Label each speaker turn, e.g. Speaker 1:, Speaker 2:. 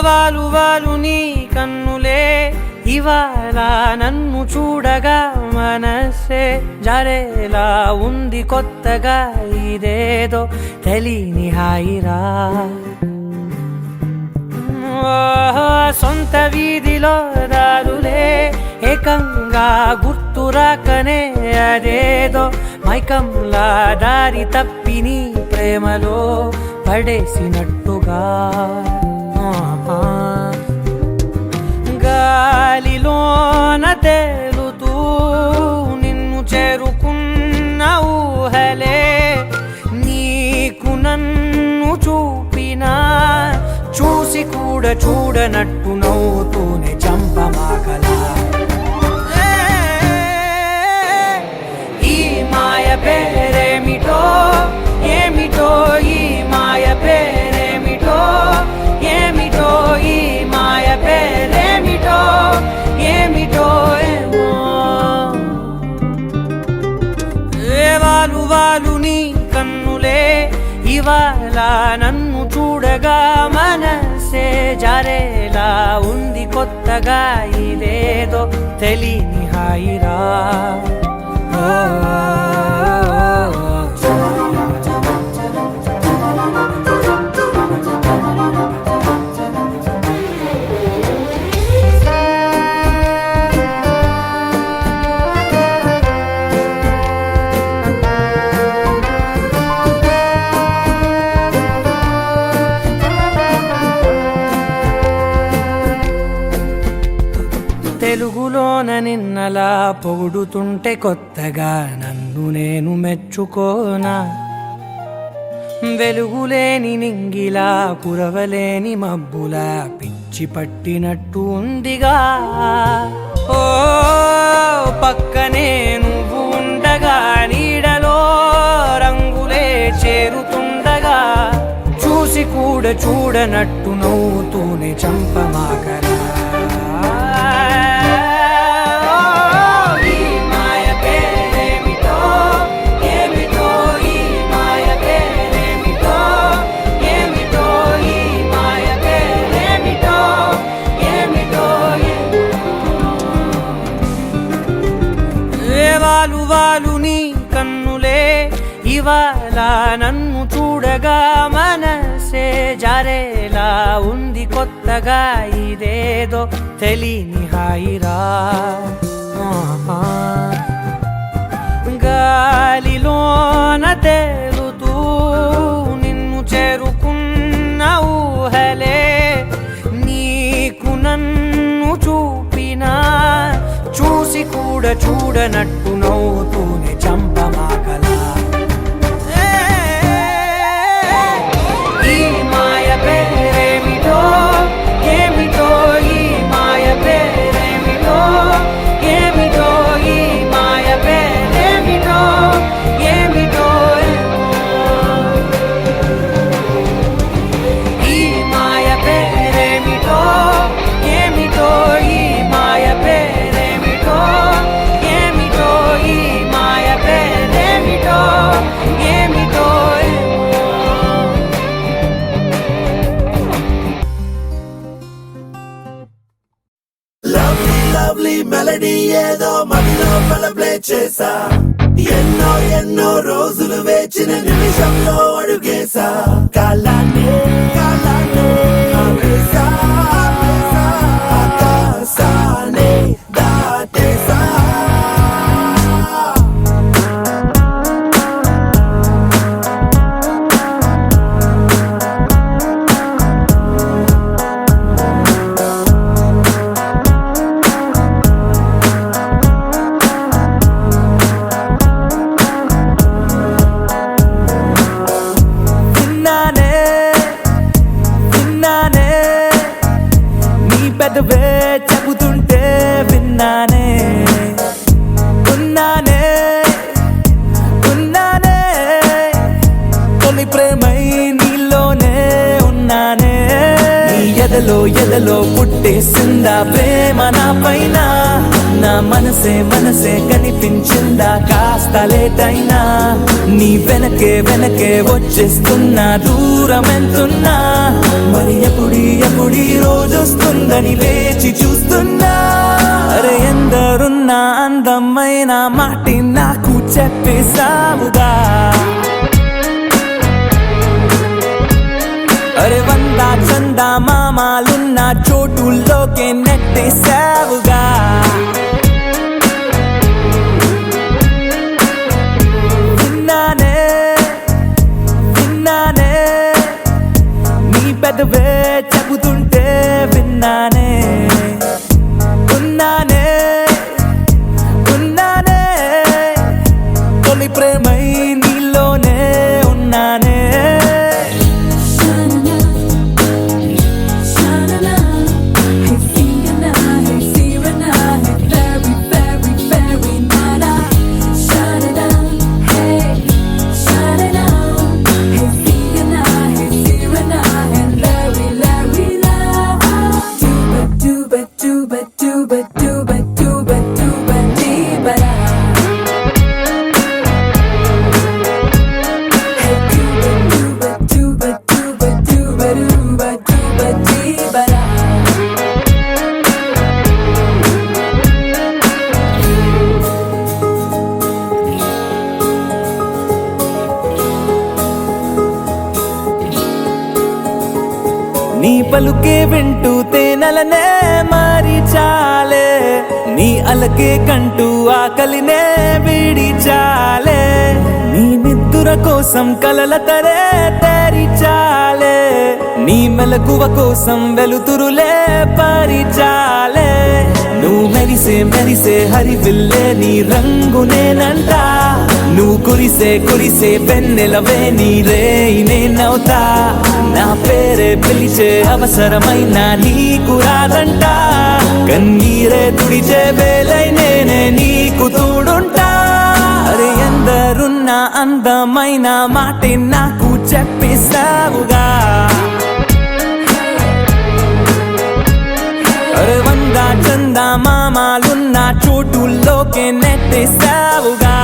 Speaker 1: వాలు వాలు నీ కన్నులే ఇవాళ నన్ను చూడగా మనసే జారేలా ఉంది కొత్తగా ఇదేదో తెలియని హాయిరా సొంత వీధిలో దారులే ఏకంగా గుర్తురాకనే అదేదో మైకంలా దారి తప్పి నీ ప్రేమలో పడేసినట్టుగా గాలిలోన తేలుతూ నిన్ను చేరుకున్న ఊహలే నీకు నన్ను చూపినా చూసి కూడా చూడనట్టు నవ్వుతూనే చంపమాకలా ఈ మాయ పేరేమిటో ఏమిటో ఈ మాయ పేరేమిటో ఏమిటో ఈ మాయ పేరేమిటో ఏమిటో ఏమో వాలు వాలు నీ కన్నులే ఇవాళ నన్ను చూడగా మనసే జారేలా ఉంది కొత్తగా ఇదేదో తెలియని హాయిరా తెలుగులోన నిన్నలా పొగుడుతుంటే కొత్తగా నన్ను నేను మెచ్చుకోనా వెలుగులేని నింగిలా కురవలేని మబ్బులా పిచ్చి పట్టినట్టు ఉందిగా ఓ పక్కనే నువ్వు ఉండగా నీడలో రంగులే చేరుతుండగా చూసి కూడా చూడనట్టు నవ్వుతూనే చంపమాకరా వాలు వాలు నీ కన్నులే ఇవాళ నన్ను చూడగా మనసే జారేలా ఉంది కొత్తగా ఇదేదో తెలియని హాయిరా గాలిలోన తేలుతూ నిన్ను చేరుకున్న ఊహలే నీకు నన్ను చూపినా చూసి కూడా చూడనట్టు నవ్వుతూనే చంపమాకలా ఈ మాయ పేరేమిటో ఏమిటో ఈ మాయ పేరేమిటో ఏమిటో ఈ మాయ పేరేమిటో ఏమిటో ఈ మాయ పేరేమిటో ఏమిటో ఈ మాయ పేరేమిటో ఏమిటో ఈ మాయ పేరేమిటో ఏమిటో
Speaker 2: లవ్లీ మెలడీ ఏదో మదిలో ప్లే చేసా ఎన్నో ఎన్నో రోజులు వేచిన నిమిషంలో అడుగేసా కాలాన్ని ఆపేసా, ఆకాశాన్ని దాటేసా
Speaker 3: పెదవే చెబుతుంటే విన్నానే ఉన్నానే ఉన్నానే తొలి ప్రేమై నీలోనే ఉన్నానే నీ ఎదలో పుట్టేసిందా ప్రేమ నా పైన నా మనసే మనసే కనిపించిందా కాస్త లేట్ అయినా నీ వెనకే వెనకే వచ్చేస్తున్నా దూరం ఎంతున్నా మరి ఎప్పుడీ రోజు వస్తుందని వేచి చూస్తున్నా అరే ఎందరున్నా అందమైన మాటి నాకు చెప్పేసావుగా అరే వందా చందా మామాలున్న చోటుల్లోకే నెట్టేసావుగా విన్నానే విన్నానే నీ పెదవే చెబుతుంటే విన్నానే ఉన్నానే ఉన్నానే తొలి ప్రేమై నీలోనే ఉన్నానే నీ పలుకే వింటూ తేనెలనే మారి చాలే నీ అలకే కంటూ ఆకలినే వీడి చాలే నీ నిద్దుర కోసం కలల తరే తేరి చాలే నీ మెలకువ కోసం వెలుతురులే పరిచాలే నువ్వు మెరిసే మెరిసే హరివిల్లే నీ రంగునేనంట నువ్వు కురిసే పెన్నెలవే నీ రేయి నేనవుతా నా పేరే పిలిచే అవసరమైన నీకు రాదంట కన్నీరే తుడిచే వేలై నేనే నీకు తోడుంటా అరే ఎందరున్న అందమైన మాటే నాకు చెప్పేసావుగా అరే వందా చందా మామాలున్న చోటుల్లోకే నెట్టేసావుగా